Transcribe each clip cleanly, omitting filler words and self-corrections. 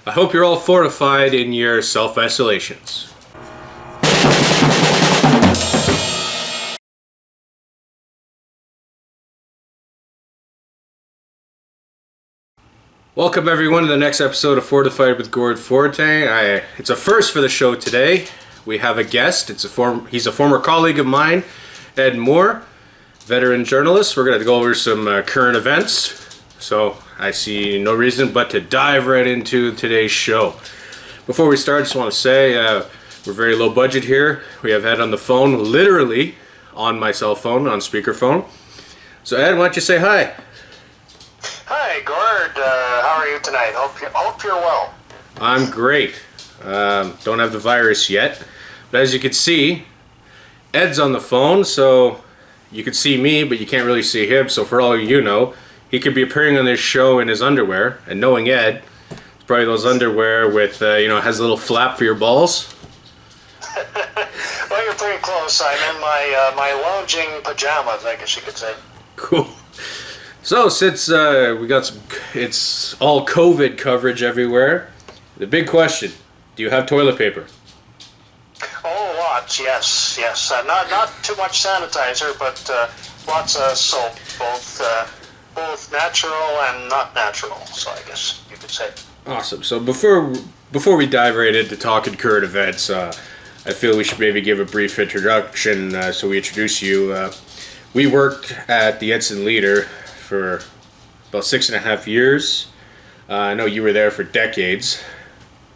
I hope you're all fortified in your self-isolations. Welcome everyone to the next episode of Fortified with Gord Fortin. It's a first for the show today. We have a guest. He's a former colleague of mine, Ed Moore, veteran journalist. We're going to go over some current events. So I see no reason but to dive right into today's show. Before we start, I just want to say we're very low budget here. We have Ed on the phone, literally on my cell phone, on speakerphone. So Ed, why don't you say hi? Hi, Gord. How are you tonight? Hope you're well. I'm great. Don't have the virus yet. But as you can see, Ed's on the phone, so you can see me, but you can't really see him. So for all you know, he could be appearing on this show in his underwear. And knowing Ed, it's probably those underwear with, has a little flap for your balls. Well, you're pretty close. I'm in my lounging pajamas, I guess you could say. Cool. So since it's all COVID coverage everywhere, the big question, do you have toilet paper? Oh, lots, yes. Not too much sanitizer, but lots of soap, both natural and not natural, so I guess you could say. Awesome. So before we dive right into talking current events, I feel we should maybe give a brief introduction, so we introduce you. We worked at the Edson Leader for about 6.5 years. I know you were there for decades.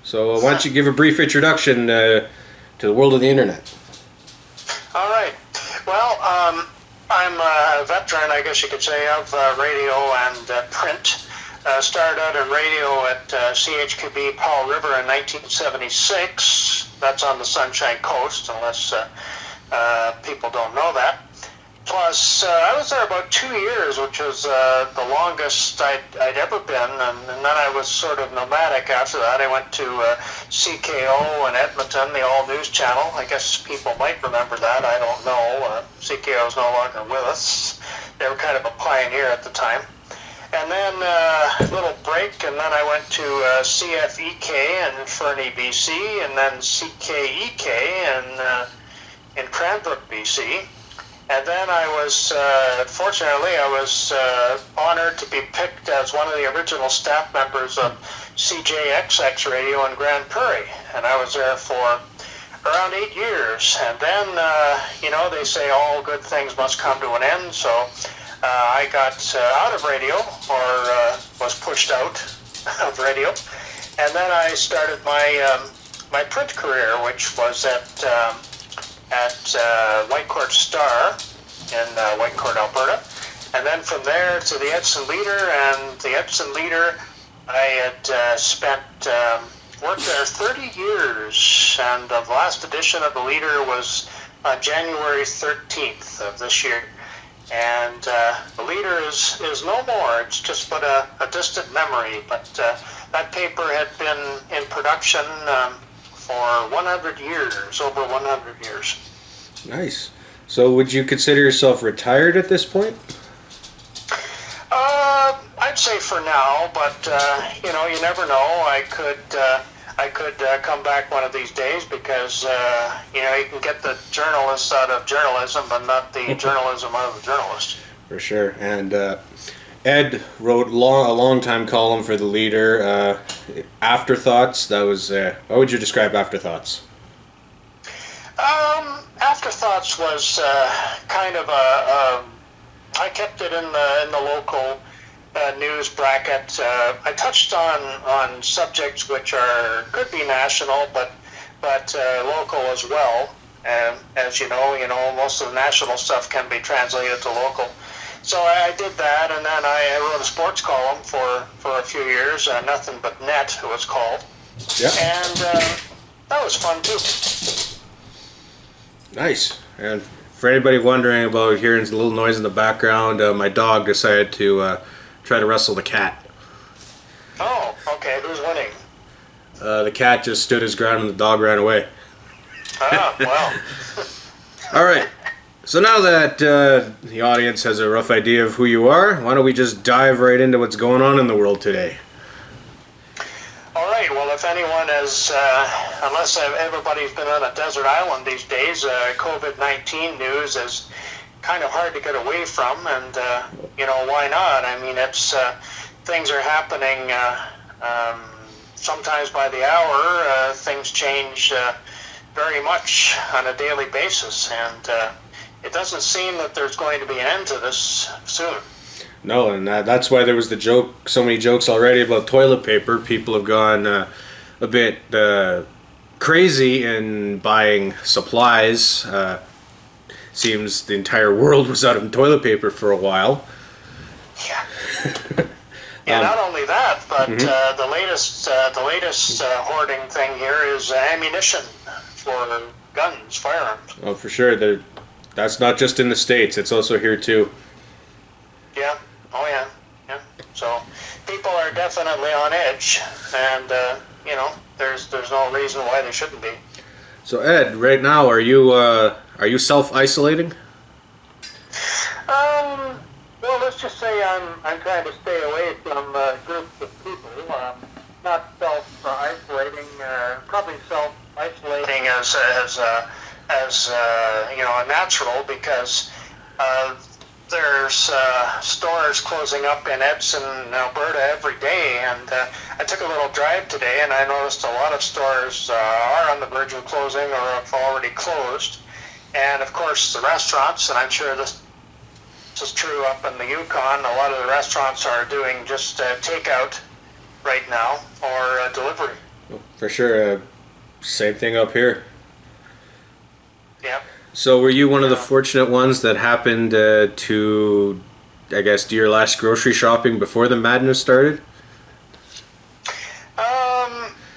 So why don't you give a brief introduction to the world of the internet? All right. Well, I'm a veteran, I guess you could say, of radio and print. Started out in radio at CHQB Powell River in 1976. That's on the Sunshine Coast, unless people don't know that. Plus, I was there about 2 years, which was the longest I'd ever been, and then I was sort of nomadic after that. I went to CKO in Edmonton, the all-news channel. I guess people might remember that. I don't know. CKO is no longer with us. They were kind of a pioneer at the time. And then a little break, and then I went to CFEK in Fernie, BC, and then CKEK in Cranbrook, BC. And then I was, fortunately, honored to be picked as one of the original staff members of CJXX Radio in Grand Prairie. And I was there for around 8 years. And then, they say all good things must come to an end. So I got out of radio, or was pushed out of radio. And then I started my print career, which was at Whitecourt Star in Whitecourt, Alberta. And then from there to the Edson Leader, and the Edson Leader, I had worked there 30 years, and the last edition of the Leader was on January 13th of this year. And the Leader is no more. It's just but a distant memory. But that paper had been in production for 100 years, over 100 years. Nice. So would you consider yourself retired at this point? I'd say for now, but you never know. I could come back one of these days, because you can get the journalists out of journalism, but not the journalism out of the journalist. For sure. And Ed wrote a long time column for the Leader. Afterthoughts. That was. How would you describe Afterthoughts? Afterthoughts was kind of I kept it in the local news bracket. I touched on subjects which could be national, but local as well. As you know, most of the national stuff can be translated to local. So I did that, and then I wrote a sports column for a few years. Nothing But Net, it was called. Yeah. And that was fun too. Nice. And for anybody wondering about hearing a little noise in the background, my dog decided to try to wrestle the cat. Oh, okay. Who's winning? The cat just stood his ground and the dog ran away. Ah, well. All right. So now that the audience has a rough idea of who you are, why don't we just dive right into what's going on in the world today? All right. right. Well, if anyone is, unless everybody's been on a desert island these days, COVID-19 news is kind of hard to get away from, and why not? I mean, it's things are happening sometimes by the hour. Things change very much on a daily basis, and it doesn't seem that there's going to be an end to this soon. No, and that's why there was so many jokes already about toilet paper. People have gone a bit crazy in buying supplies. Seems the entire world was out of toilet paper for a while. Yeah. Yeah. Not only that, but the latest hoarding thing here is ammunition for guns, firearms. Oh, for sure. That's not just in the States; it's also here too. Yeah. Oh yeah. Yeah. So people are definitely on edge, and there's no reason why they shouldn't be. So Ed, right now, are you self-isolating? Well, let's just say I'm trying to stay away from groups of people. Not self-isolating. Probably self-isolating as natural, because there's stores closing up in Edson, Alberta every day, and I took a little drive today, and I noticed a lot of stores are on the verge of closing or have already closed. And of course the restaurants, and I'm sure this is true up in the Yukon, a lot of the restaurants are doing just takeout right now, or delivery. For sure. Same thing up here. Yeah. So were you one of the fortunate ones that happened to, I guess, do your last grocery shopping before the madness started?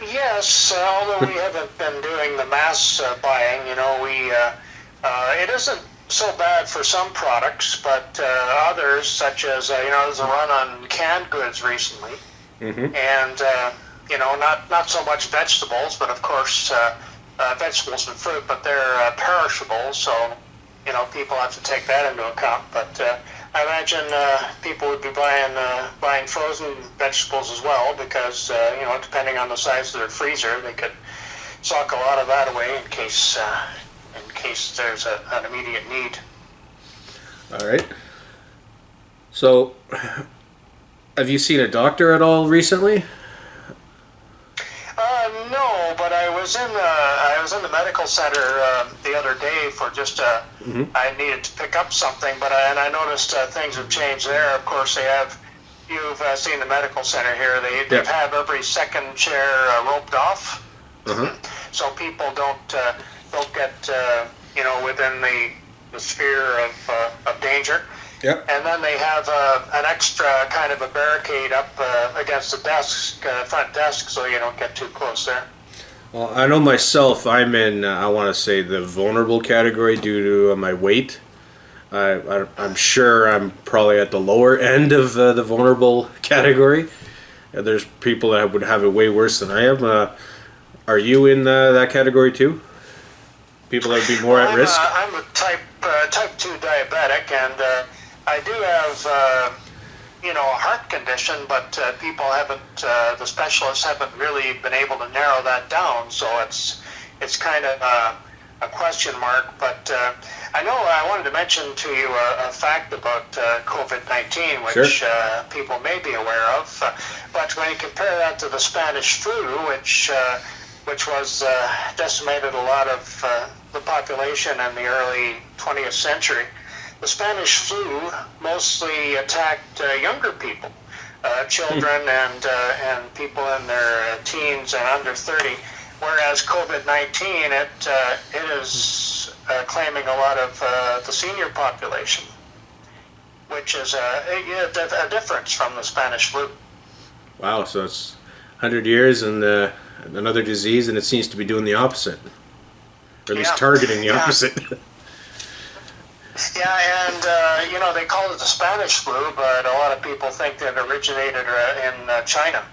Yes, although we haven't been doing the mass buying, it isn't so bad for some products, but others, such as, there's a run on canned goods recently, and, not so much vegetables, but of course, vegetables and fruit, but they're perishable, so people have to take that into account. But I imagine people would be buying frozen vegetables as well, because depending on the size of their freezer, they could sock a lot of that away in case there's an immediate need. All right. So, have you seen a doctor at all recently? No, but I was in the medical center the other day for just I needed to pick up something, and I noticed things have changed there. Of course, you've seen the medical center here. They have every second chair roped off, so people don't get within the sphere of danger. Yep. And then they have an extra kind of a barricade up against the front desk, so you don't get too close there. Well, I know myself, I'm in, I want to say, the vulnerable category due to my weight. I'm sure I'm probably at the lower end of the vulnerable category. There's people that would have it way worse than I am. Are you in that category too? People that would be more at risk? I'm a type 2 diabetic, and I do have a heart condition, but people haven't, the specialists haven't really been able to narrow that down, so it's kind of a question mark. But I know I wanted to mention to you a fact about COVID-19, which people may be aware of. But when you compare that to the Spanish flu, which was decimated a lot of the population in the early 20th century, the Spanish flu mostly attacked younger people, children and people in their teens and under 30, whereas COVID-19, it is claiming a lot of the senior population, which is a difference from the Spanish flu. Wow, so it's 100 years and another disease, and it seems to be doing the opposite, or at least targeting the opposite. Yeah, and they call it the Spanish flu, but a lot of people think that it originated in China.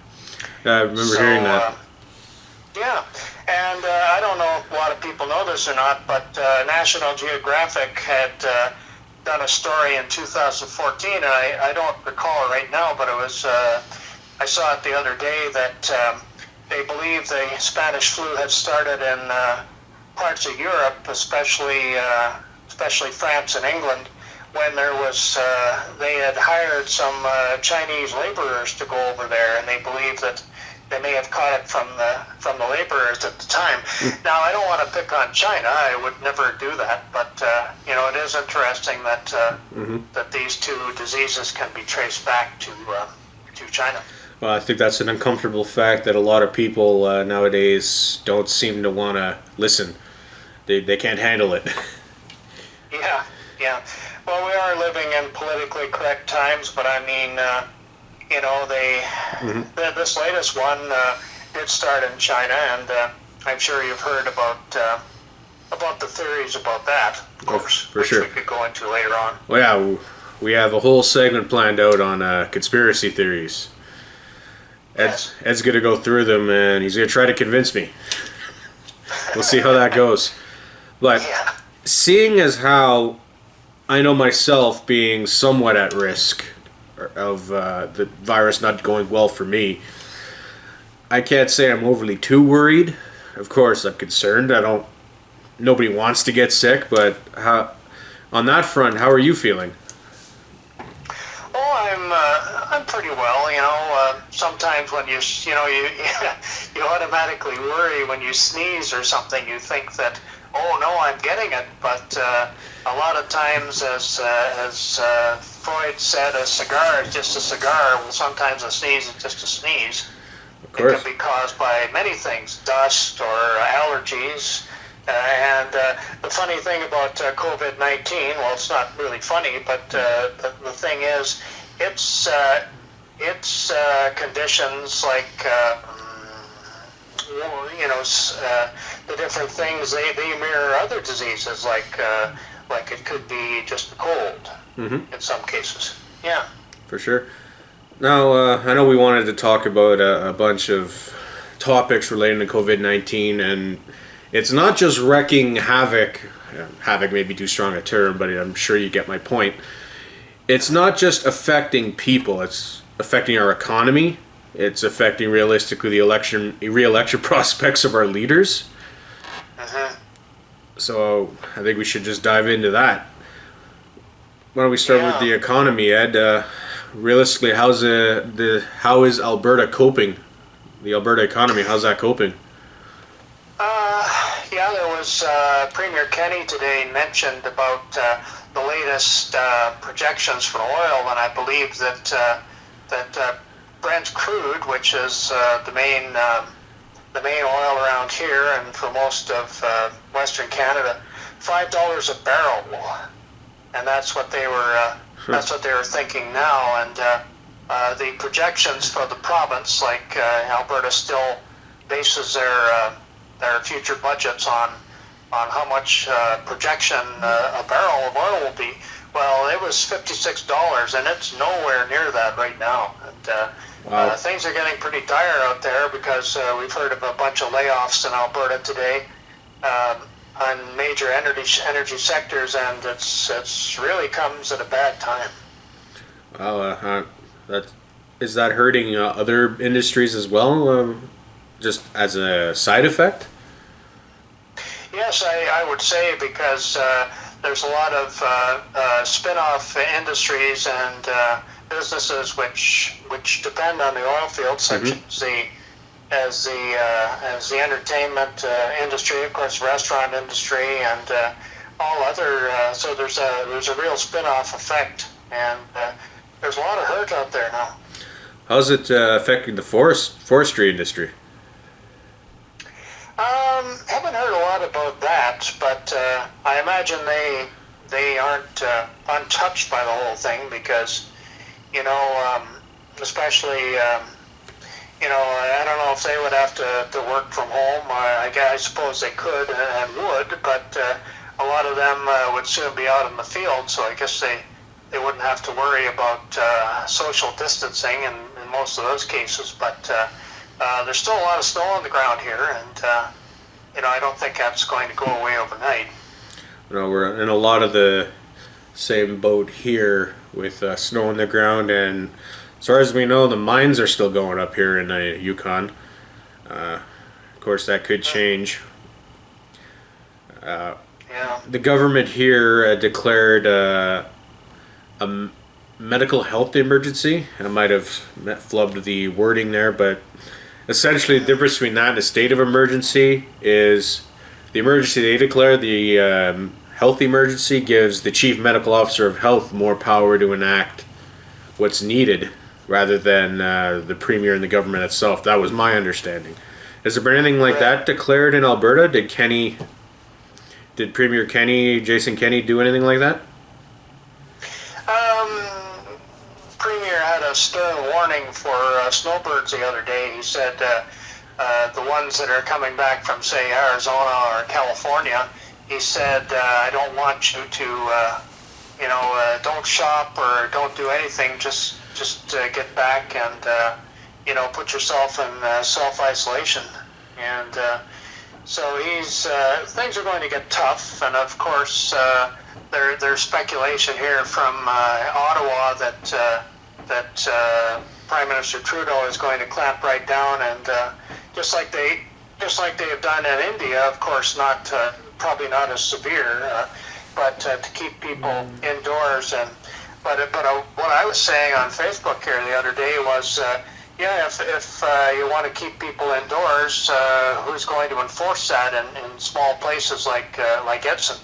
I remember hearing that. Yeah, and I don't know if a lot of people know this or not, but National Geographic had done a story in 2014, and I don't recall it right now, but it was I saw it the other day that they believe the Spanish flu had started in parts of Europe, especially France and England, when there was they had hired some Chinese laborers to go over there, and they believe that they may have caught it from the laborers at the time. Now, I don't want to pick on China. I would never do that, but it is interesting that that these two diseases can be traced back to China. Well, I think that's an uncomfortable fact that a lot of people nowadays don't seem to want to listen. They can't handle it. Yeah. Well, we are living in politically correct times, but I mean, this latest one did start in China, and I'm sure you've heard about the theories about that, of course, for sure. Which we could go into later on. Well, yeah, we have a whole segment planned out on conspiracy theories. Ed's going to go through them, and he's going to try to convince me. We'll see how that goes. But seeing as how I know myself being somewhat at risk of the virus not going well for me, I can't say I'm overly too worried. Of course, I'm concerned. Nobody wants to get sick, but on that front, how are you feeling? Oh, I'm pretty well. Sometimes when you automatically worry when you sneeze or something. You think that, oh no, I'm getting it. But a lot of times, as Freud said, a cigar is just a cigar. Well, sometimes a sneeze is just a sneeze. Of course. It can be caused by many things, dust or allergies. And the funny thing about COVID-19, well, it's not really funny, but the thing is, it's conditions like the different things they mirror other diseases, like it could be just a cold in some cases. Yeah, for sure. Now, I know we wanted to talk about a bunch of topics relating to COVID-19, and it's not just wreaking havoc. Havoc may be too strong a term, but I'm sure you get my point. It's not just affecting people, it's affecting our economy. It's affecting realistically the re-election prospects of our leaders. So I think we should just dive into that. Why don't we start with the economy, Ed? Realistically, how is Alberta coping? The Alberta economy, how's that coping? There was Premier Kenny today mentioned about the latest projections for oil, and I believe that Brent crude, which is the main oil around here and for most of Western Canada, $5 a barrel, and that's what they were thinking now. And the projections for the province, like Alberta, still bases their future budgets on how much projection a barrel of oil will be. Well, it was $56, and it's nowhere near that right now. And things are getting pretty dire out there because we've heard of a bunch of layoffs in Alberta today on major energy sectors, and it's really comes at a bad time. Wow, is that hurting other industries as well, just as a side effect? Yes, I would say, because there's a lot of spin-off industries and businesses which depend on the oil field, such as the entertainment industry, of course, restaurant industry, and all other. So there's a real spin-off effect, and there's a lot of hurt out there now. How's it affecting the forestry industry? Haven't heard a lot about that, but I imagine they aren't untouched by the whole thing, because especially I don't know if they would have to work from home. I suppose they could and would, but a lot of them would soon be out in the field, so I guess they wouldn't have to worry about social distancing in most of those cases. But there's still a lot of snow on the ground here, and I don't think that's going to go away overnight. We're in a lot of the same boat here with snow on the ground, and as far as we know, the mines are still going up here in the Yukon. Of course, that could change. Yeah. The government here declared medical health emergency. I might have flubbed the wording there, but essentially the difference between that and a state of emergency is the emergency they declare, the health emergency gives the chief medical officer of health more power to enact what's needed rather than the premier and the government itself. That was my understanding. Has there been anything like that declared in Alberta? Did Premier Jason Kenney do anything like that? Premier had a stern warning for snowbirds the other day. He said the ones that are coming back from, say, Arizona or California, he said, I don't want you to, don't shop or don't do anything. Just get back and, put yourself in self-isolation. And so things are going to get tough. And of course, there's speculation here from Ottawa that Prime Minister Trudeau is going to clamp right down, and just like they have done in India, of course, probably not as severe, but to keep people indoors. And but what I was saying on Facebook here the other day was, if you want to keep people indoors, who's going to enforce that in small places like Edson?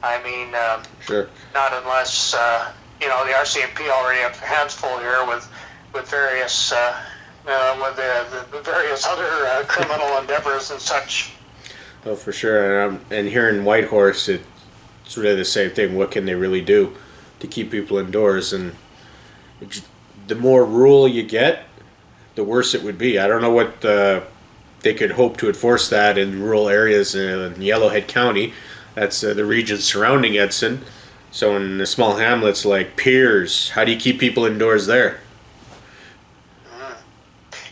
I mean, sure. Not unless the RCMP already have hands full here with various with the various other criminal endeavors and such. Oh, for sure. And here in Whitehorse, it's really the same thing. What can they really do to keep people indoors? And the more rural you get, the worse it would be. I don't know what they could hope to enforce that in rural areas in Yellowhead County. That's the region surrounding Edson. So in the small hamlets like Piers, how do you keep people indoors there?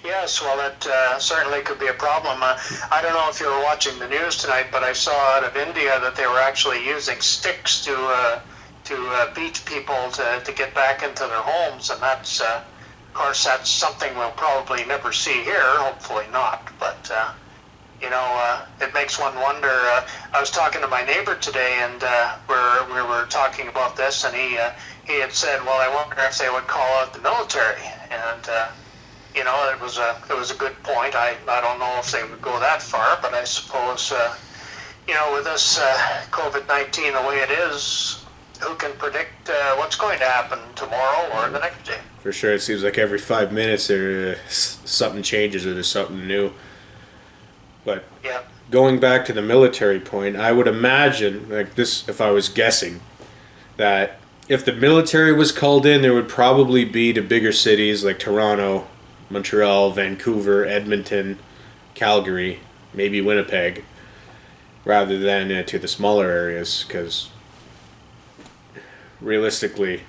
Yes, well, that certainly could be a problem. I don't know if you were watching the news tonight, but I saw out of India that they were actually using sticks to beat people to get back into their homes, and that's, of course, that's something we'll probably never see here. Hopefully not, but it makes one wonder. I was talking to my neighbor today, and we were talking about this, and he had said, "Well, I wonder if they would call out the military." And it was a good point. I don't know if they would go that far, but I suppose with this COVID-19 the way it is, who can predict what's going to happen tomorrow or the next day? For sure, it seems like every 5 minutes something changes or there's something new. But yeah. Going back to the military point, I would imagine, like this, if I was guessing, that if the military was called in, there would probably be to bigger cities like Toronto, Montreal, Vancouver, Edmonton, Calgary, maybe Winnipeg, rather than to the smaller areas, because realistically,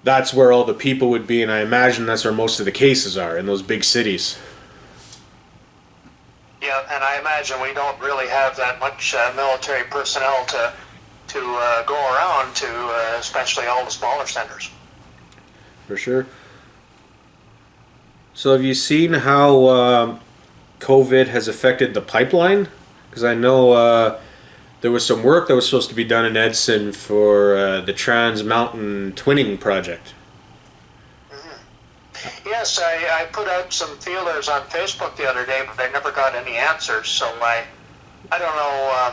that's where all the people would be, and I imagine that's where most of the cases are, in those big cities. Yeah, and I imagine we don't really have that much military personnel to go around to, especially all the smaller centers. For sure. So have you seen how COVID has affected the pipeline? Because I know there was some work that was supposed to be done in Edson for the Trans Mountain Twinning project. Yes, I put out some feelers on Facebook the other day, but I never got any answers. So I don't know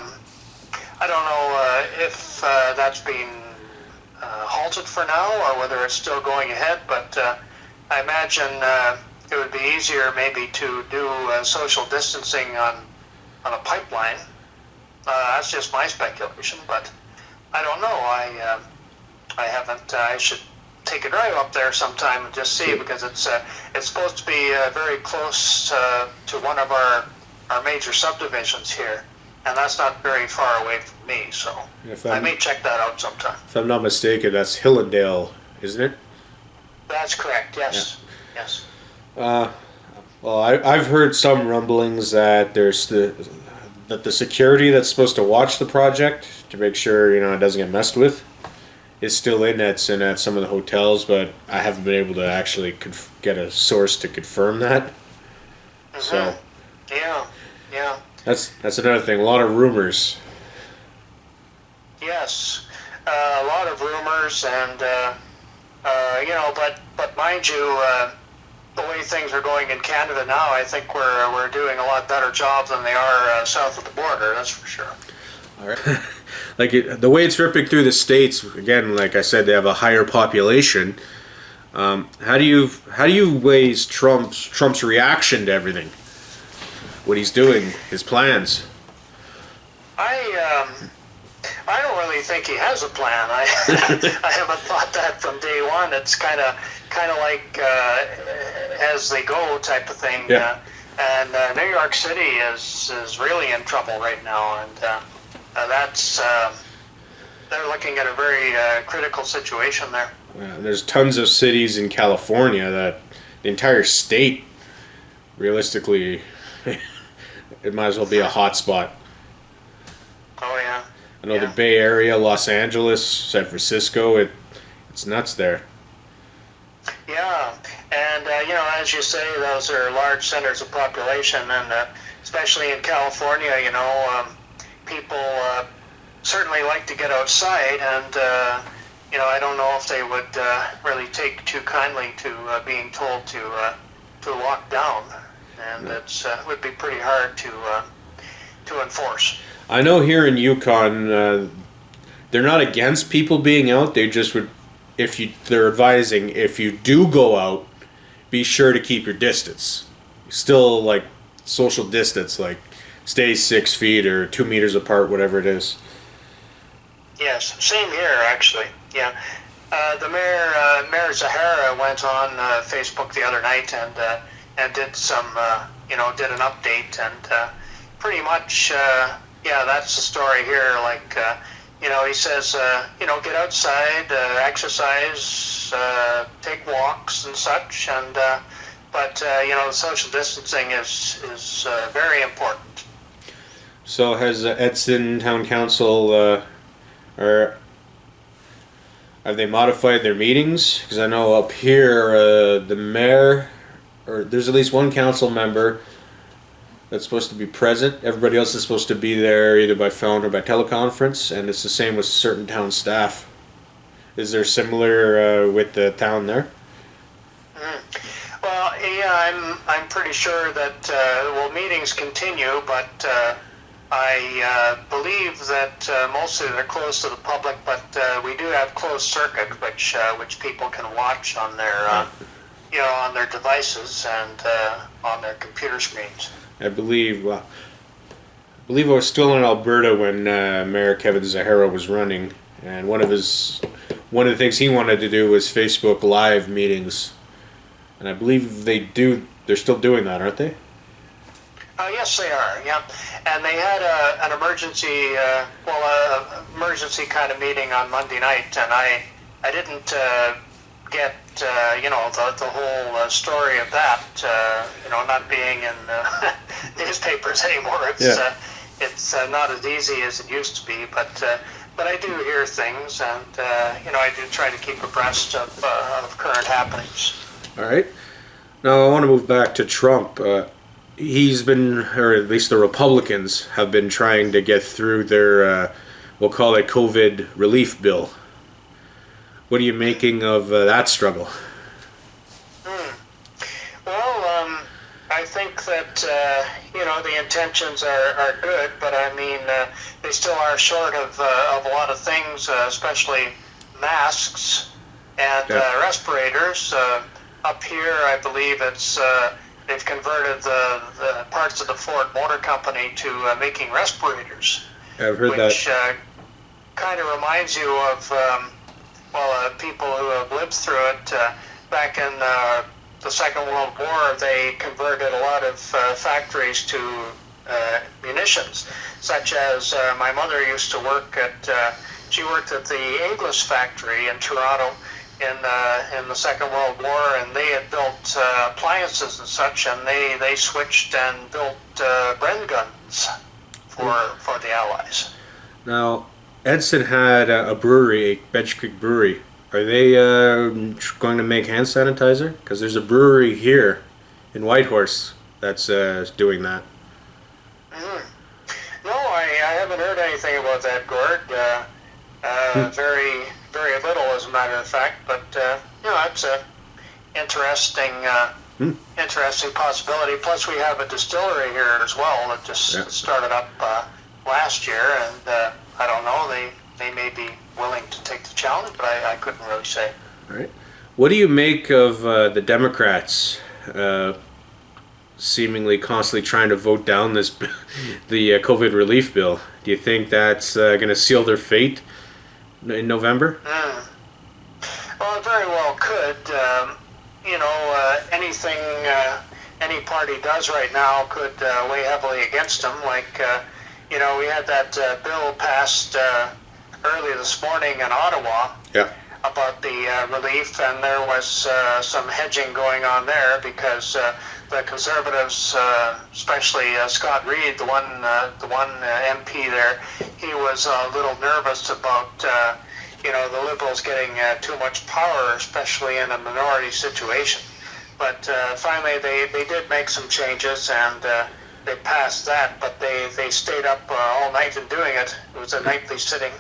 if that's been halted for now or whether it's still going ahead. But I imagine it would be easier maybe to do social distancing on a pipeline. That's just my speculation, but I don't know. I haven't. I should take a drive up there sometime and just see, because it's supposed to be very close to one of our major subdivisions here, and that's not very far away from me, so I may check that out sometime. If I'm not mistaken, that's Hillendale, isn't it? That's correct, yes. Yeah. Yes. Well, I've heard some rumblings that there's that the security that's supposed to watch the project to make sure it doesn't get messed with is still in Edson at some of the hotels, but I haven't been able to actually get a source to confirm that. Mm-hmm. So Yeah, yeah. That's another thing. A lot of rumors. Yes, a lot of rumors, and but mind you, the way things are going in Canada now, I think we're doing a lot better job than they are south of the border. That's for sure. All right. The way it's ripping through the states again, like I said, they have a higher population. How do you weigh Trump's reaction to everything? What he's doing, his plans. I don't really think he has a plan. I I haven't thought that from day one. It's kind of like as they go type of thing. Yeah. And New York City is really in trouble right now, and that's they're looking at a very critical situation there. There's tons of cities in California that the entire state, realistically, it might as well be a hot spot. Oh yeah. I know the Bay Area, Los Angeles, San Francisco, it's nuts there. Yeah, and as you say, those are large centers of population, and especially in California, people certainly like to get outside, and I don't know if they would really take too kindly to being told to lock down, and it would be pretty hard to enforce. I know here in Yukon, they're not against people being out. They just would, they're advising if you do go out, be sure to keep your distance. Still, like social distance, like stay 6 feet or 2 meters apart, whatever it is. Yes, same here actually. Yeah, the Mayor Zahara went on Facebook the other night and did some did an update, and pretty much. Yeah, that's the story here. Like, he says, get outside, exercise, take walks and such. And but the social distancing is very important. So has Edson Town Council, or have they modified their meetings? Because I know up here, the mayor, or there's at least one council member that's supposed to be present. Everybody else is supposed to be there either by phone or by teleconference, and it's the same with certain town staff. Is there similar with the town there? Well, yeah, I'm pretty sure that meetings continue, but I believe that mostly they're closed to the public, but we do have closed circuit, which people can watch on their on their devices and on their computer screens. I believe I was still in Alberta when Mayor Kevin Zahara was running, and one of the things he wanted to do was Facebook Live meetings, and I believe they're still doing that, aren't they? Yes, they are. Yeah, and they had an emergency kind of meeting on Monday night, and I didn't get the whole story of that. Not being in newspapers anymore. It's not as easy as it used to be, but I do hear things, and I do try to keep abreast of current happenings. All right. Now I want to move back to Trump. He's been, or at least the Republicans have been trying to get through their, we'll call it COVID relief bill. What are you making of that struggle? Well, I think that the intentions are good, but I mean they still are short of a lot of things, especially masks and respirators. Up here, I believe they've converted the parts of the Ford Motor Company to making respirators. I've heard that. Which kind of reminds you of people who have lived through it. Back in the Second World War, they converted a lot of factories to munitions, such as my mother used to work at. She worked at the Inglis factory in Toronto in the Second World War, and they had built appliances and such, and they switched and built Bren guns for the Allies. Now, Edson had a brewery, Bench Creek Brewery. Are they going to make hand sanitizer? Because there's a brewery here in Whitehorse that's doing that. Mm. No, I haven't heard anything about that, Gord. Very, very little, as a matter of fact. But it's a interesting, Hmm. interesting possibility. Plus, we have a distillery here as well that just started up last year, and I don't know. They may be willing to take the challenge, but I couldn't really say. All right. What do you make of the Democrats seemingly constantly trying to vote down the COVID relief bill? Do you think that's going to seal their fate in November? Well, it very well could. Anything any party does right now could weigh heavily against them. We had that bill passed early this morning in Ottawa. Yeah. About the relief, and there was some hedging going on there because the Conservatives, especially Scott Reid, the one MP there, he was a little nervous about the Liberals getting too much power, especially in a minority situation. But finally, they did make some changes, and they passed that. But they stayed up all night in doing it. It was a nightly sitting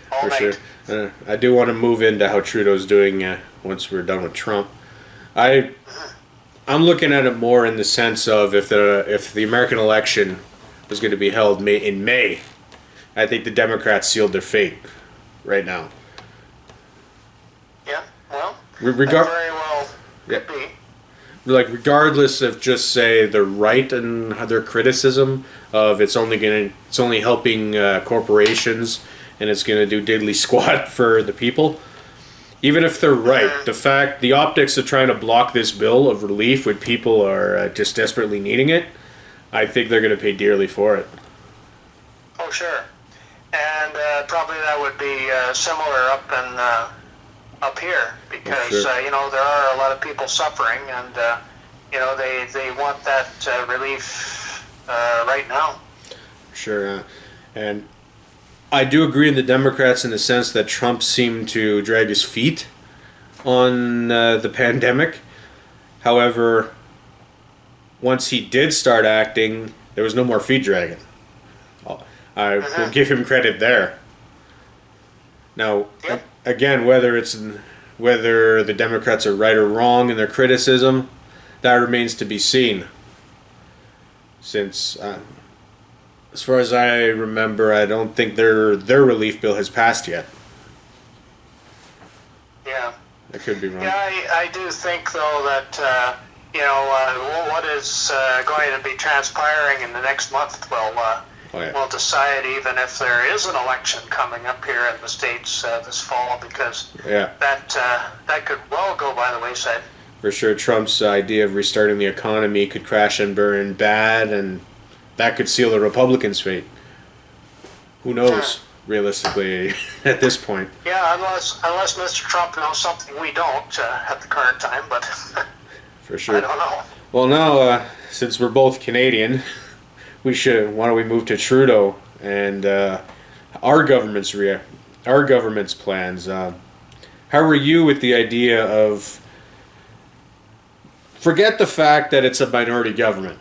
all For night. sure. I do want to move into how Trudeau's doing once we're done with Trump. I'm looking at it more in the sense of if the American election was going to be held in May, I think the Democrats sealed their fate right now. Yeah, well, Very well could be. Like regardless of just say the right and their criticism of it's only helping corporations and it's going to do diddly squat for the people. Even if they're right, the optics of trying to block this bill of relief when people are just desperately needing it, I think they're going to pay dearly for it. Oh, sure. And probably that would be similar up here because, sure. there are a lot of people suffering and, they want that relief right now. Sure. And I do agree with the Democrats in the sense that Trump seemed to drag his feet on the pandemic. However, once he did start acting, there was no more feet dragging. I will give him credit there. Now, again, whether the Democrats are right or wrong in their criticism, that remains to be seen. Since as far as I remember, I don't think their relief bill has passed yet. Yeah. I could be wrong. Yeah, I do think, though, that, what is going to be transpiring in the next month will decide even if there is an election coming up here in the States this fall, because that could well go by the wayside. For sure, Trump's idea of restarting the economy could crash and burn bad, and that could seal the Republicans' fate. Who knows, realistically, at this point. Yeah, unless Mr. Trump knows something we don't at the current time, but for sure. I don't know. Well, now, since we're both Canadian, why don't we move to Trudeau and our government's plans. How are you with the idea of, forget the fact that it's a minority government,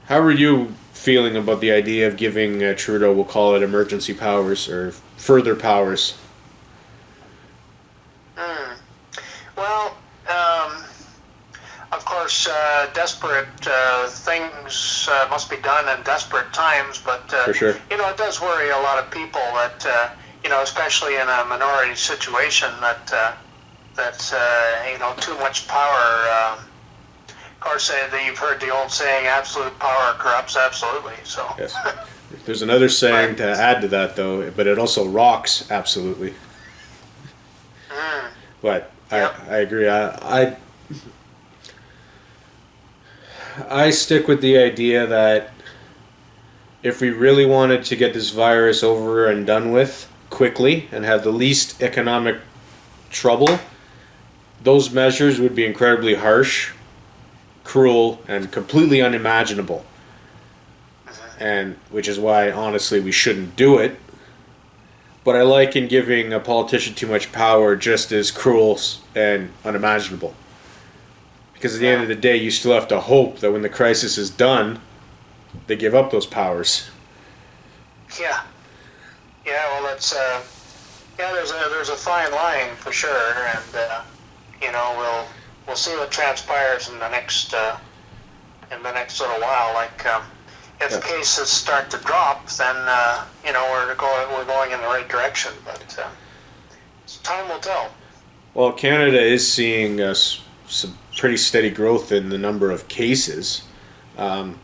how are you feeling about the idea of giving Trudeau, we'll call it emergency powers or further powers? Well, of course, desperate things must be done in desperate times, but for sure. It does worry a lot of people that especially in a minority situation that too much power. Of course, you've heard the old saying, "Absolute power corrupts absolutely." So. Yes. There's another saying to add to that, though, but it also rocks absolutely. But I agree. I stick with the idea that if we really wanted to get this virus over and done with quickly and have the least economic trouble, those measures would be incredibly harsh, cruel, and completely unimaginable. And which is why, honestly, we shouldn't do it. But I like in giving a politician too much power just as cruel and unimaginable. Because at the end of the day, you still have to hope that when the crisis is done, they give up those powers. Yeah. Yeah. Well, it's yeah. There's a fine line for sure, and we'll see what transpires in the next little while. Like if cases start to drop, then we're going in the right direction. But time will tell. Well, Canada is seeing some pretty steady growth in the number of cases. Of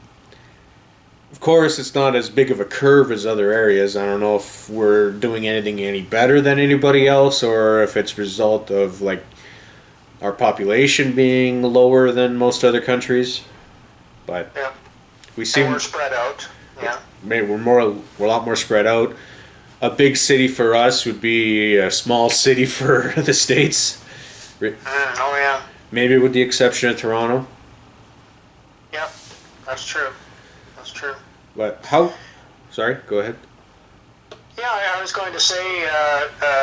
course, it's not as big of a curve as other areas. I don't know if we're doing anything any better than anybody else, or if it's a result of like our population being lower than most other countries. But yeah. we seem we're spread out. Yeah. Maybe we're a lot more spread out. A big city for us would be a small city for the States. Oh yeah. Maybe with the exception of Toronto. Yep, that's true. That's true. But how? Sorry, go ahead. Yeah, I was going to say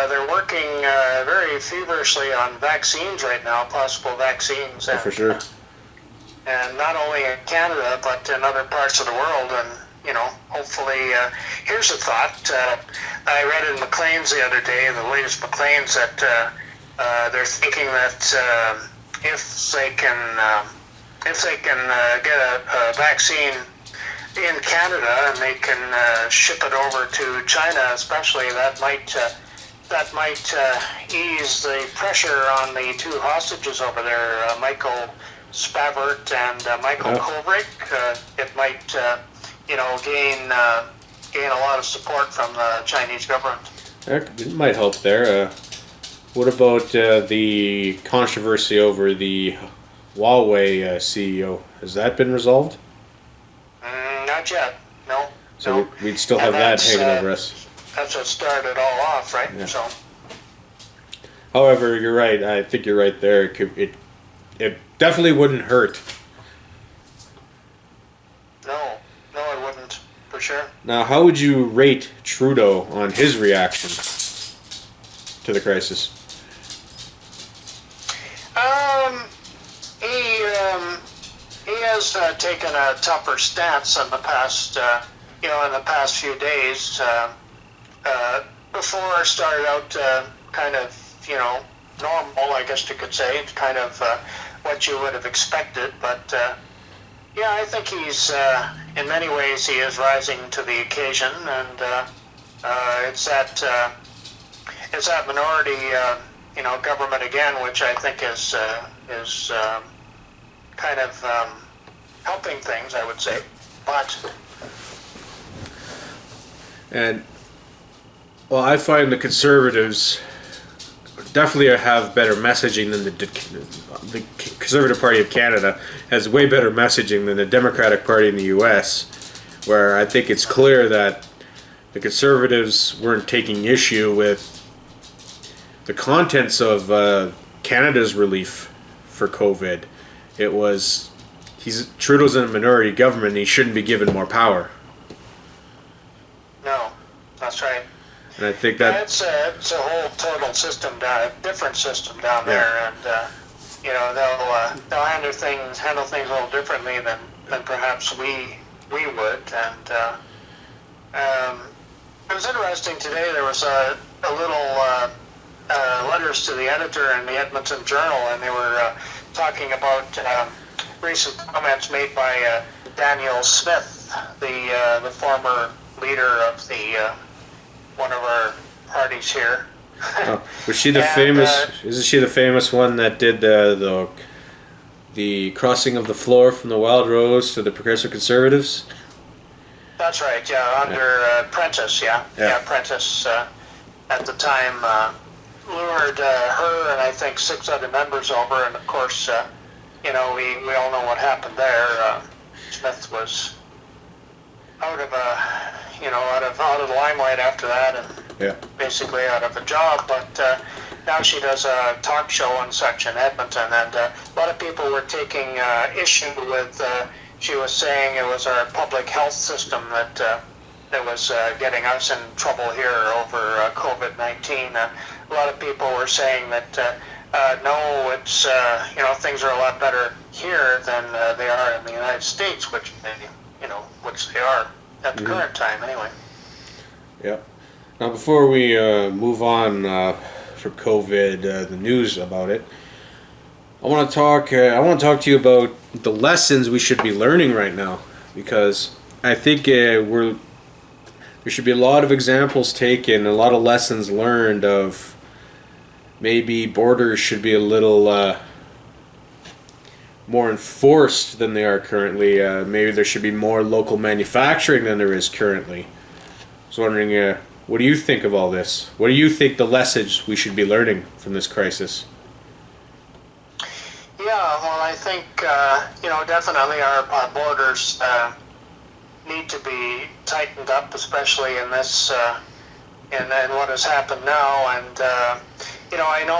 they're working very feverishly on vaccines right now, possible vaccines. And, for sure. And not only in Canada, but in other parts of the world. And, hopefully, here's a thought. I read in Maclean's the other day, the latest Maclean's, that they're thinking that if they can get a vaccine in Canada and they can ship it over to China, especially, that might ease the pressure on the two hostages over there, Michael Spavert and Michael Kovrig. It might gain a lot of support from the Chinese government. It might help there. What about the controversy over the Huawei CEO? Has that been resolved? Not yet. No. So no. we'd still have that hanging over us. That's what started it all off, right? Yeah. So. However, you're right. I think you're right there. It definitely wouldn't hurt. No, it wouldn't, for sure. Now, how would you rate Trudeau on his reaction to the crisis? He has taken a tougher stance in the past, few days. Before started out kind of, normal, I guess you could say, kind of what you would have expected. But yeah, I think he's, in many ways, he is rising to the occasion, and it's that minority, government again, which I think is kind of helping things, I would say. But I find the Conservatives definitely have better messaging than the Conservative Party of Canada has way better messaging than the Democratic Party in the U.S., where I think it's clear that the Conservatives weren't taking issue with the contents of Canada's relief for COVID. It was Trudeau's in a minority government and he shouldn't be given more power. No, that's right. And I think that it's a whole total system different system down there, and they'll handle things a little differently than perhaps we would. And it was interesting today. There was a little letters to the editor in the Edmonton Journal, and they were talking about recent comments made by Danielle Smith, the former leader of the one of our parties here. Was she the famous? Isn't she the famous one that did the crossing of the floor from the Wild Rose to the Progressive Conservatives? That's right. Yeah, under Prentice. Yeah, Prentice at the time lured her and I think 6 other members over, and of course, we all know what happened there. Smith was out of the limelight after that, and basically out of a job. But now she does a talk show and such in Edmonton, and a lot of people were taking issue with. She was saying it was our public health system that was getting us in trouble here over COVID-19. A lot of people were saying that no, it's things are a lot better here than they are in the United States, which which they are at the current time anyway. Yep. Now, before we move on from COVID, the news about it, I want to talk. I want to talk to you about the lessons we should be learning right now, because I think there should be a lot of examples taken, a lot of lessons learned of maybe borders should be a little more enforced than they are currently. Maybe there should be more local manufacturing than there is currently. I was wondering, what do you think of all this? What do you think the lessons we should be learning from this crisis? Yeah, well, I think definitely our borders need to be tightened up, especially in this in what has happened now. And I know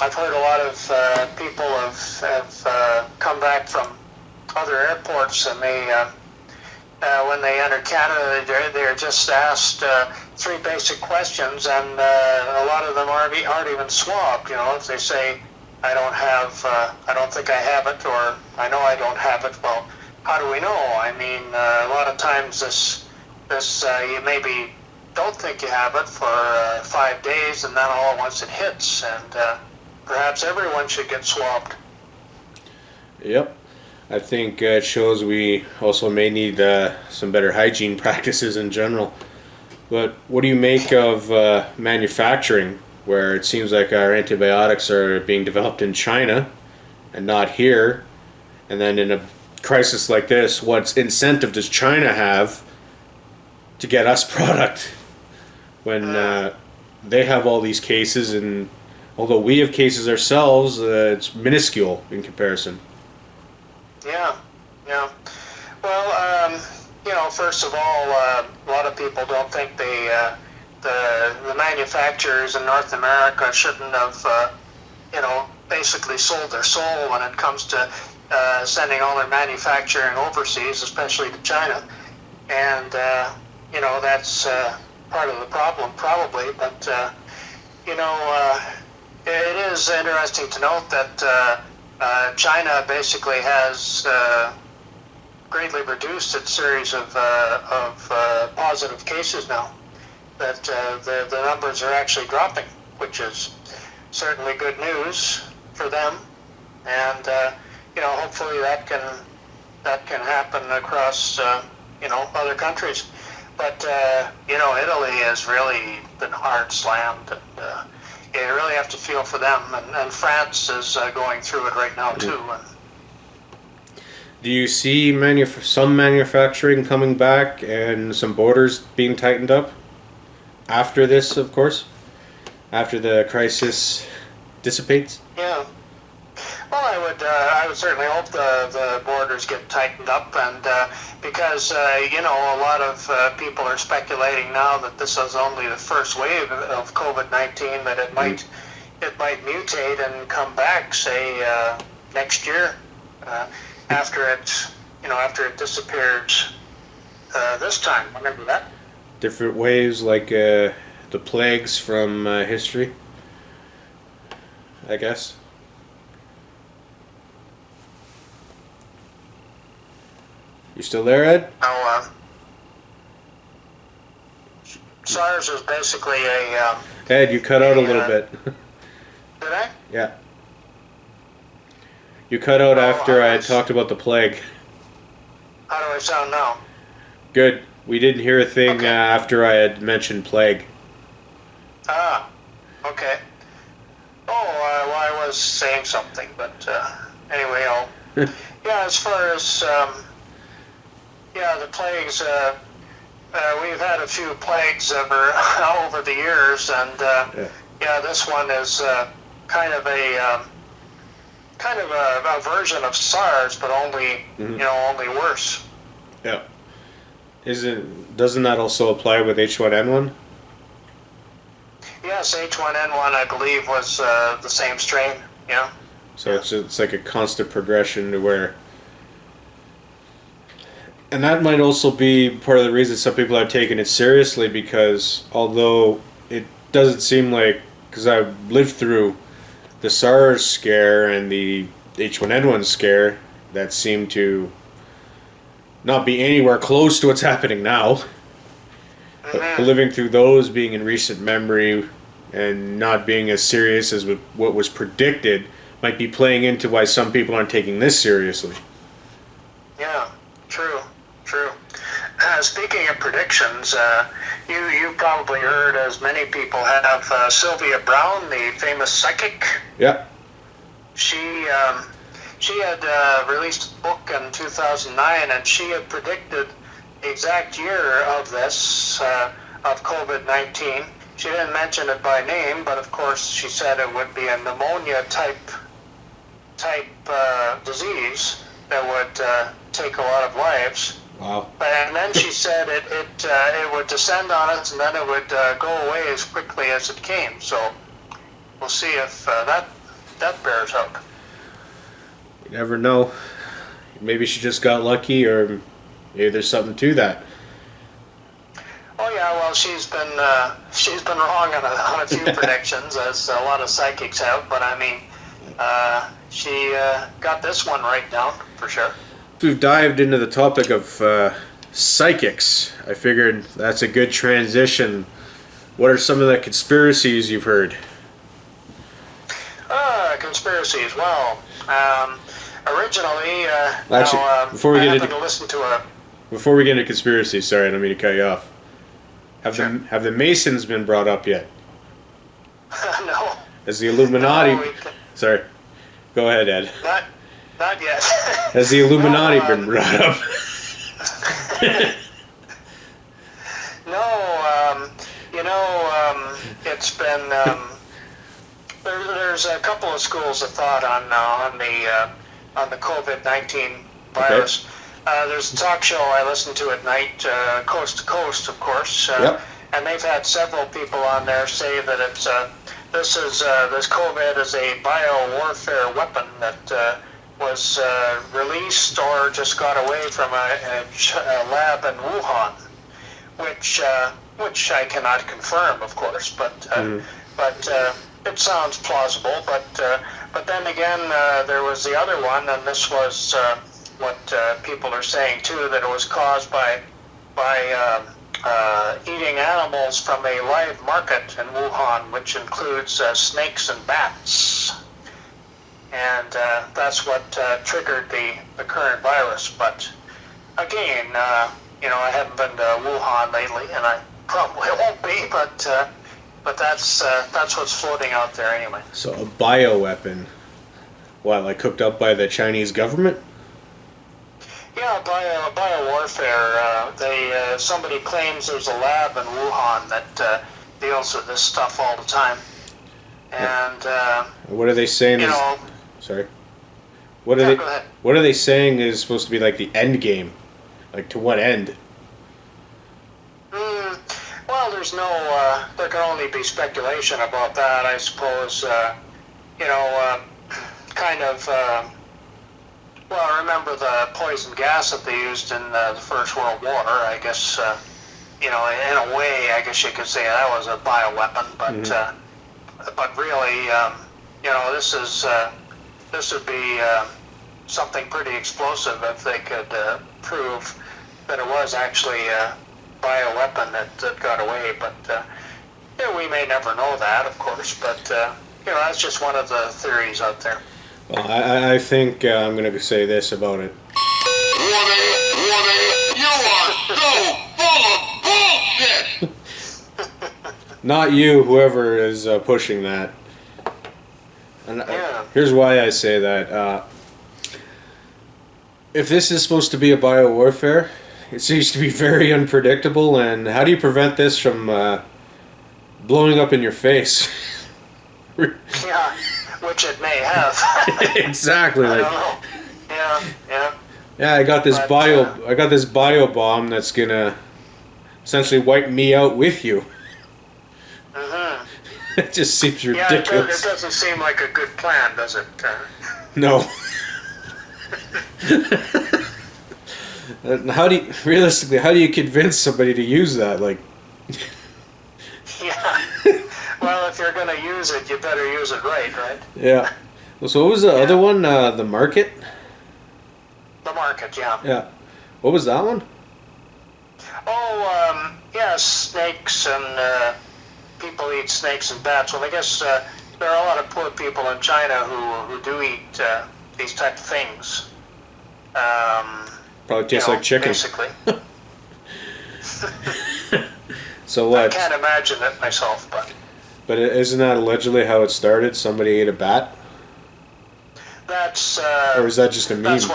I've heard a lot of people have come back from other airports, and they when they enter Canada, they're just asked three basic questions, and a lot of them aren't even swabbed. If they say, I don't think I have it, or I know I don't have it. Well, how do we know? I mean, a lot of times this you maybe don't think you have it for 5 days, and then all at once it hits, and perhaps everyone should get swabbed. Yep. I think it shows we also may need some better hygiene practices in general. But what do you make of manufacturing, where it seems like our antibiotics are being developed in China and not here? And then in a crisis like this, what incentive does China have to get us product when they have all these cases? And although we have cases ourselves, it's minuscule in comparison. Yeah. Well, first of all, a lot of people don't think the manufacturers in North America shouldn't have, basically sold their soul when it comes to sending all their manufacturing overseas, especially to China. And, that's part of the problem, probably. But, it is interesting to note that China basically has greatly reduced its series of positive cases now. That the numbers are actually dropping, which is certainly good news for them, and hopefully that can happen across other countries. But Italy has really been hard slammed, and you really have to feel for them, and France is going through it right now too. And do you see some manufacturing coming back and some borders being tightened up after this, of course, after the crisis dissipates? Yeah. Well, I would certainly hope the borders get tightened up, and because a lot of people are speculating now that this is only the first wave of COVID-19, that it might mutate and come back, say next year, after it disappeared this time. Remember that? Different waves, like the plagues from history, I guess. You still there, Ed? No, SARS is basically a... Ed, you cut out a little bit. Did I? Yeah. You cut out after I talked about the plague. How do I sound now? Good. We didn't hear a thing after I had mentioned plague. Ah, okay. Oh, well, I was saying something, but anyway, yeah, as far as... the plagues, we've had a few plagues over the years, and this one is kind of a version of SARS, but only only worse. Yeah. Doesn't that also apply with H1N1? Yes, H1N1, I believe, was the same strain. Yeah. So it's like a constant progression to where. And that might also be part of the reason some people have taken it seriously, because although it doesn't seem like, because I've lived through the SARS scare and the H1N1 scare that seemed to not be anywhere close to what's happening now. But living through those, being in recent memory, and not being as serious as what was predicted, might be playing into why some people aren't taking this seriously. Yeah, true. Speaking of predictions, you probably heard, as many people have, Sylvia Browne, the famous psychic. Yeah. She had released a book in 2009, and she had predicted the exact year of this, of COVID-19. She didn't mention it by name, but of course she said it would be a pneumonia type disease that would take a lot of lives. Wow. And then she said it would descend on us, and then it would go away as quickly as it came. So we'll see if that bears out. You never know. Maybe she just got lucky, or maybe there's something to that. Oh yeah, well she's been wrong on a few predictions, as a lot of psychics have. But I mean, she got this one right down for sure. We've dived into the topic of psychics. I figured that's a good transition. What are some of the conspiracies you've heard? Conspiracies. Well, originally, actually, before we get into listen to a. Before we get into conspiracies, sorry, I don't mean to cut you off. Have the Masons been brought up yet? No. Has the Illuminati? Sorry, go ahead, Ed. Not yet. Has the Illuminati been brought up? No, it's been. There's a couple of schools of thought on the COVID-19 virus. Okay. There's a talk show I listen to at night, Coast to Coast, of course, yep. And they've had several people on there say that it's this COVID is a biowarfare weapon that was released or just got away from a lab in Wuhan, which I cannot confirm, of course, but it sounds plausible. But then again, there was the other one, and this was what people are saying too, that it was caused by eating animals from a live market in Wuhan, which includes snakes and bats. And that's what triggered the current virus. But again, I haven't been to Wuhan lately, and I probably won't be. But that's what's floating out there anyway. So a bioweapon, what, like cooked up by the Chinese government? Yeah, biowarfare. Somebody claims there's a lab in Wuhan that deals with this stuff all the time. And what are they saying? Sorry. What are they saying is supposed to be like the end game? Like to what end? Well, there's no. There can only be speculation about that, I suppose. Kind of. Well, remember the poison gas that they used in the First World War? I guess. In a way, I guess you could say that was a bioweapon, but really, this would be something pretty explosive if they could prove that it was actually a bioweapon that got away. But we may never know that, of course. But that's just one of the theories out there. Well, I think I'm going to say this about it. Warning, you are so full of bullshit! Not you, whoever is pushing that. And here's why I say that. If this is supposed to be a biowarfare, it seems to be very unpredictable, and how do you prevent this from blowing up in your face? Yeah, which it may have. Exactly. I don't know. Yeah. Yeah, I got this bio bomb that's gonna essentially wipe me out with you. It just seems ridiculous. It doesn't seem like a good plan, does it? No. How do you convince somebody to use that? Like. Yeah. Well, if you're gonna use it, you better use it right? Yeah. So what was the other one? The market? The market, yeah. Yeah. What was that one? Oh, yeah, snakes and people eat snakes and bats. Well, I guess there are a lot of poor people in China who do eat these type of things. Probably tastes like chicken. Basically. So what? I can't imagine it myself, but But isn't that allegedly how it started? Somebody ate a bat? that's Or is that just a meme? that's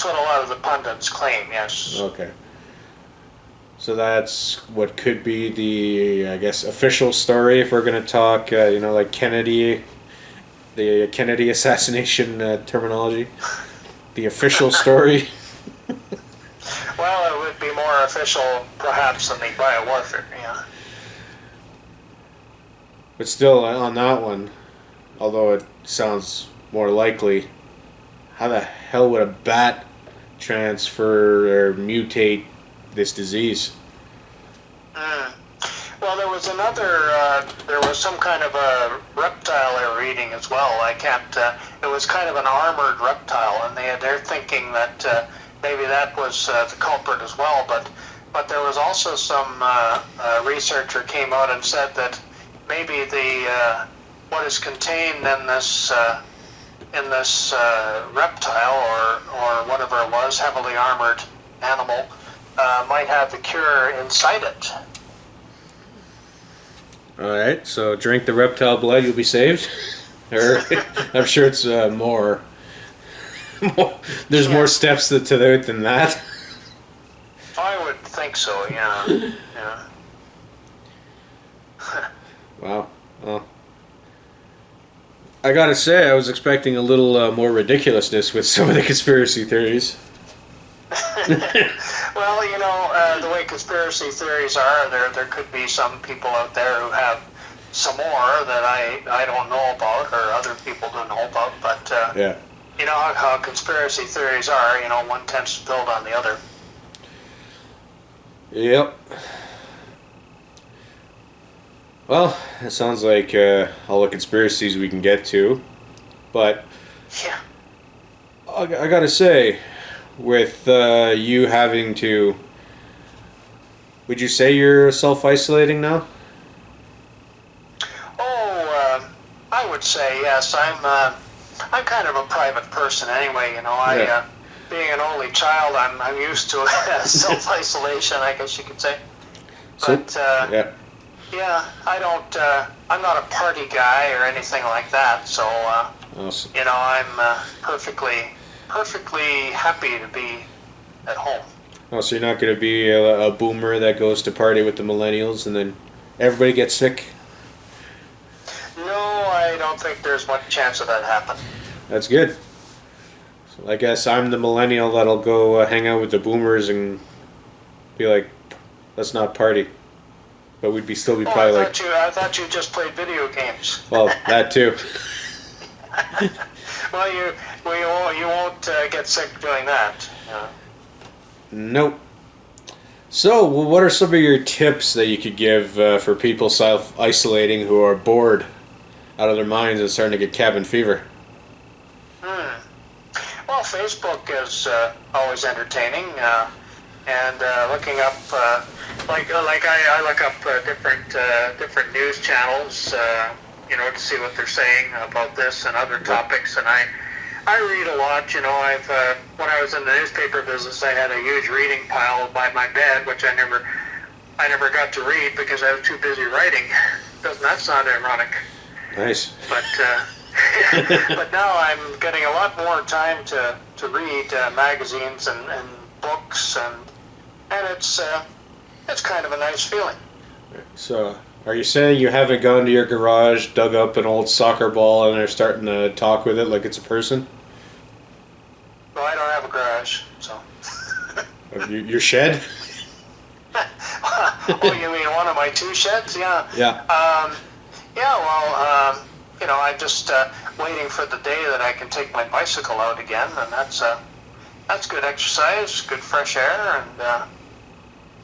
what a lot of the pundits claim. Yes. Okay. So that's what could be the, I guess, official story if we're going to talk, like Kennedy, the Kennedy assassination terminology. The official story. Well, it would be more official, perhaps, than the biowarfare. Yeah. But still, on that one, although it sounds more likely, how the hell would a bat transfer or mutate this disease? Well, there was there was some kind of a reptile they were eating as well. I can't, it was kind of an armored reptile, and they're thinking that maybe that was the culprit as well, but there was also some researcher came out and said that maybe what is contained in this reptile or whatever it was, heavily armored animal, might have the cure inside it. Alright, so drink the reptile blood, you'll be saved? Or, I'm sure it's more. There's more steps to it than that. I would think so, yeah. Yeah. Wow. Well, I gotta say, I was expecting a little more ridiculousness with some of the conspiracy theories. Well, the way conspiracy theories are, there could be some people out there who have some more that I don't know about or other people don't know about, but Yeah. you know how conspiracy theories are, one tends to build on the other. Yep. Well, it sounds like all the conspiracies we can get to, but Yeah. I gotta say, with you having to, would you say you're self-isolating now? Oh, I would say yes. I'm kind of a private person anyway. Yeah. Being an only child, I'm used to self-isolation, I guess you could say. So, But yeah. yeah, I don't. I'm not a party guy or anything like that. So Awesome. I'm perfectly happy to be at home. Oh, so you're not going to be a boomer that goes to party with the millennials and then everybody gets sick? No, I don't think there's much chance of that happening. That's good. So I guess I'm the millennial that'll go hang out with the boomers and be like, let's not party. But we'd still be probably like... I thought you just played video games. Well, that too. Well, you won't get sick doing that. Nope. So, what are some of your tips that you could give for people self-isolating who are bored out of their minds and starting to get cabin fever? Well, Facebook is always entertaining, and looking up like I look up different news channels, to see what they're saying about this and other topics, and I read a lot. I've when I was in the newspaper business, I had a huge reading pile by my bed, which I never got to read because I was too busy writing. Doesn't that sound ironic? Nice. But but now I'm getting a lot more time to read magazines and books, and it's kind of a nice feeling. So, are you saying you haven't gone to your garage, dug up an old soccer ball, and are starting to talk with it like it's a person? Well, I don't have a garage, so. Your shed? Oh, you mean one of my two sheds? Yeah. Yeah. Yeah. Well, I'm just waiting for the day that I can take my bicycle out again, and that's good exercise, good fresh air, and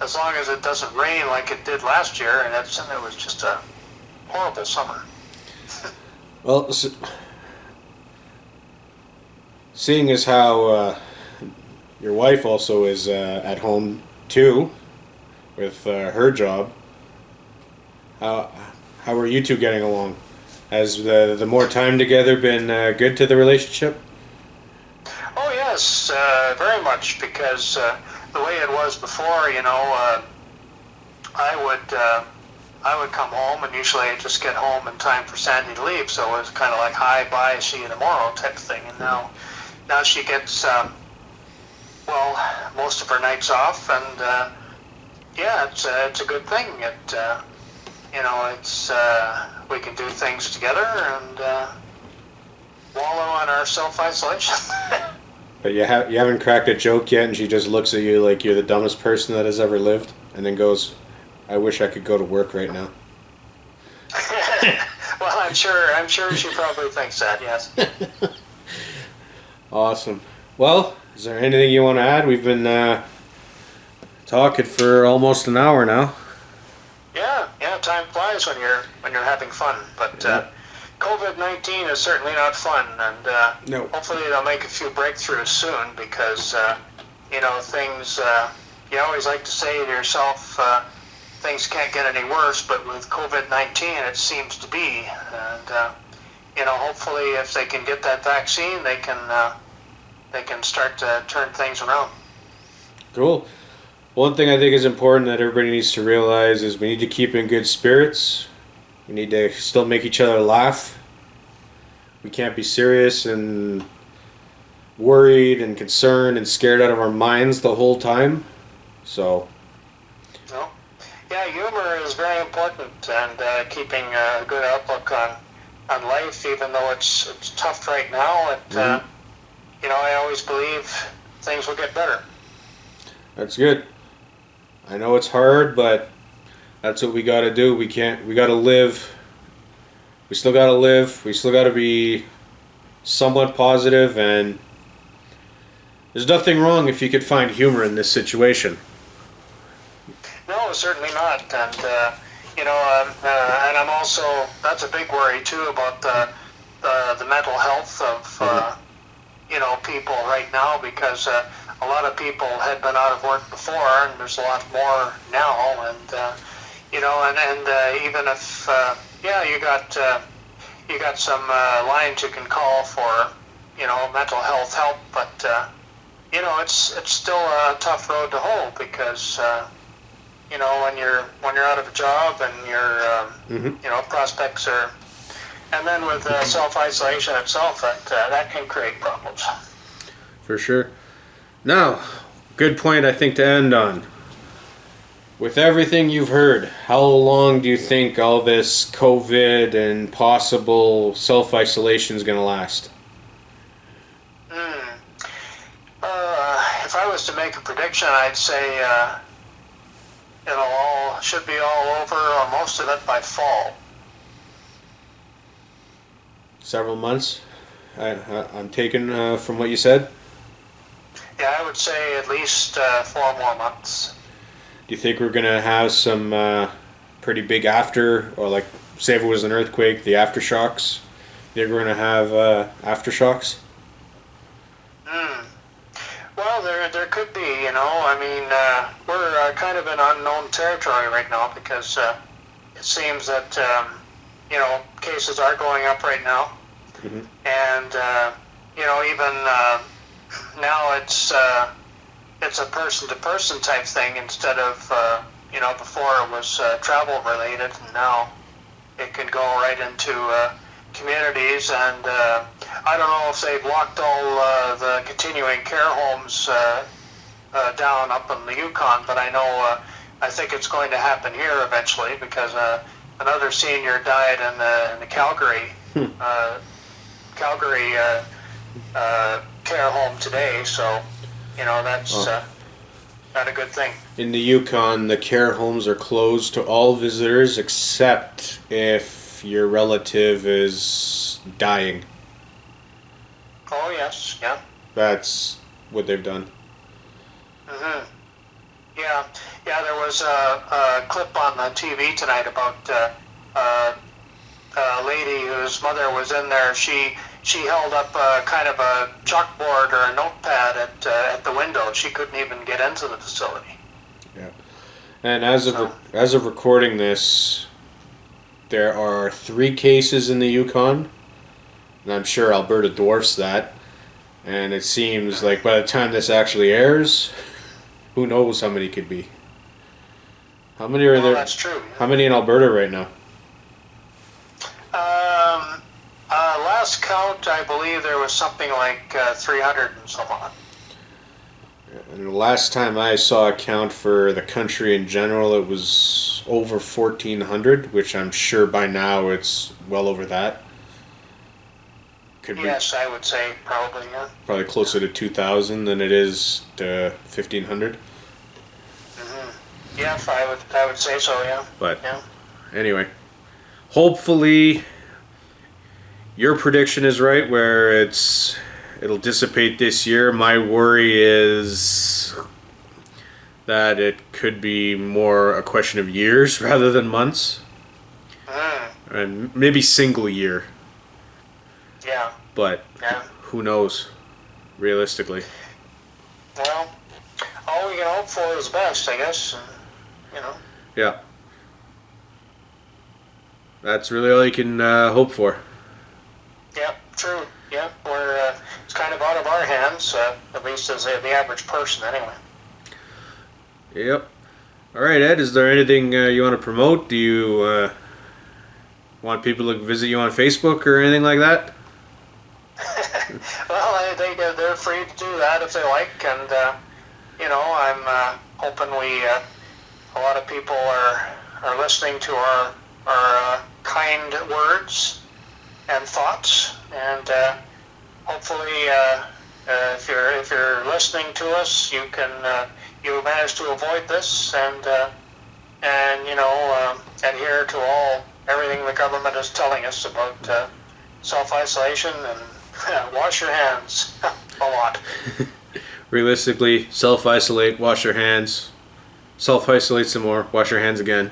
as long as it doesn't rain like it did last year, and it was just a horrible summer. Well, seeing as how your wife also is at home too with her job. How are you two getting along? Has the more time together been good to the relationship? Oh yes, very much, because the way it was before, I would come home, and usually I just get home in time for Sandy to leave, so it was kind of like hi, bye, see you tomorrow type of thing. And now she gets most of her nights off, and yeah, it's a good thing. It's we can do things together and wallow in our self-isolation. But you haven't cracked a joke yet, and she just looks at you like you're the dumbest person that has ever lived, and then goes, "I wish I could go to work right now." Well, I'm sure she probably thinks that. Yes. Awesome. Well, is there anything you want to add? We've been talking for almost an hour now. Yeah. Time flies when you're having fun, but. Yeah. COVID-19 is certainly not fun, and No. hopefully they'll make a few breakthroughs soon, because things. You always like to say to yourself, things can't get any worse, but with COVID-19 it seems to be, and hopefully if they can get that vaccine, they can start to turn things around. Cool. One thing I think is important that everybody needs to realize is we need to keep in good spirits. We need to still make each other laugh. We can't be serious and worried and concerned and scared out of our minds the whole time. So. No. Yeah, humor is very important, and keeping a good outlook on life, even though it's tough right now. I always believe things will get better. That's good. I know it's hard, but that's what we got to do. We got to live. We still got to live. We still got to be somewhat positive, and there's nothing wrong if you could find humor in this situation. No, certainly not. And, and I'm also, that's a big worry too about the mental health of, people right now, because a lot of people had been out of work before, and there's a lot more now, and, even if, you got some lines you can call for, mental health help, but, it's still a tough road to hoe, because, when you're out of a job and your, prospects are, and then with self-isolation itself, that can create problems. For sure. Now, good point I think to end on. With everything you've heard, how long do you think all this COVID and possible self-isolation is going to last? If I was to make a prediction, I'd say should be all over, or most of it, by fall. Several months? I'm taken from what you said? Yeah, I would say at least 4 more months. Do you think we're going to have some pretty big or like, say if it was an earthquake, the aftershocks? You think we're going to have aftershocks? Well, there could be, we're kind of in unknown territory right now, because it seems that, cases are going up right now. Mm-hmm. And, even now it's a person-to-person type thing instead of, before it was travel-related, and now it can go right into communities. And I don't know if they've locked all the continuing care homes down up in the Yukon, but I know I think it's going to happen here eventually, because another senior died in the Calgary care home today, so that's not a good thing. In the Yukon, the care homes are closed to all visitors except if your relative is dying. Oh yes, yeah. That's what they've done. Mhm. Yeah. There was a clip on the TV tonight about a lady whose mother was in there. She she held up kind of a chalkboard or a notepad at the window. She couldn't even get into the facility. Yeah. And as of recording this, there are 3 cases in the Yukon, and I'm sure Alberta dwarfs that. And it seems like by the time this actually airs, who knows how many could be. How many are there? That's true. How many in Alberta right now? Last count, I believe there was something like 300 and some odd. And the last time I saw a count for the country in general, it was over 1,400, which I'm sure by now it's well over that. Could be Yes, I would say probably, yeah. probably closer to 2,000 than it is to 1,500. Yeah, I would say so, yeah. But Yeah. anyway, hopefully your prediction is right, where it'll dissipate this year. My worry is that it could be more a question of years rather than months, and maybe single year. Yeah. But Yeah. who knows, realistically. Well, all we can hope for is best, I guess. You know. Yeah. That's really all you can hope for. Yeah, true. Yeah, it's kind of out of our hands, at least as the average person, anyway. Yep. All right, Ed, is there anything you want to promote? Do you want people to visit you on Facebook or anything like that? Well, they're free to do that if they like, and I'm hoping a lot of people are listening to our kind words and thoughts, and hopefully, if you're listening to us, you manage to avoid this and adhere to everything the government is telling us about self-isolation and wash your hands a lot. Realistically, self-isolate, wash your hands, self-isolate some more, wash your hands again.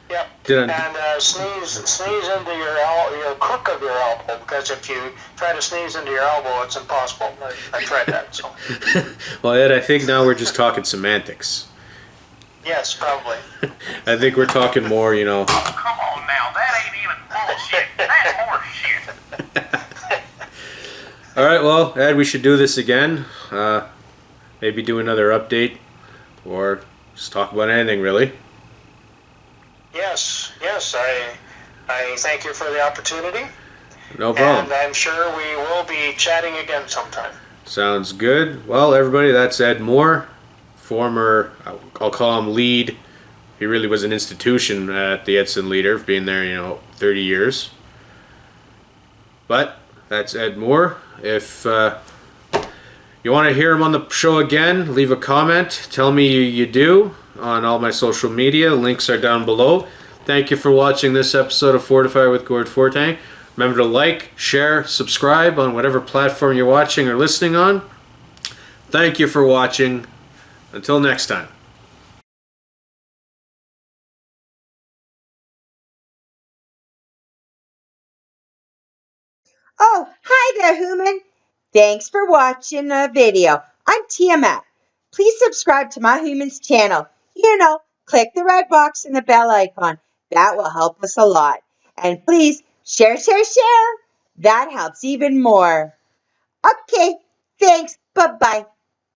Yep. Didn't- And sneeze into your crook of your elbow, because if you try to sneeze into your elbow, it's impossible. I tried that. So Well, Ed, I think now we're just talking semantics. yes, probably. I think we're talking more, Oh, come on now. That ain't even bullshit. That's horseshit. All right, well, Ed, we should do this again. Maybe do another update, or just talk about anything, really. Yes. I thank you for the opportunity, No problem. and I'm sure we will be chatting again sometime. Sounds good. Well, everybody, that's Ed Moore, former, I'll call him lead. He really was an institution at the Edson Leader, being there, 30 years. But that's Ed Moore. If you want to hear him on the show again, leave a comment. Tell me you do on all my social media. Links are down below. Thank you for watching this episode of Fortified with Gord Fortin. Remember to like, share, subscribe on whatever platform you're watching or listening on. Thank you for watching. Until next time. Oh, hi there, human. Thanks for watching the video. I'm Tiamat. Please subscribe to my human's channel. Click the red box and the bell icon. That will help us a lot. And please share. That helps even more. Okay, thanks. Bye-bye.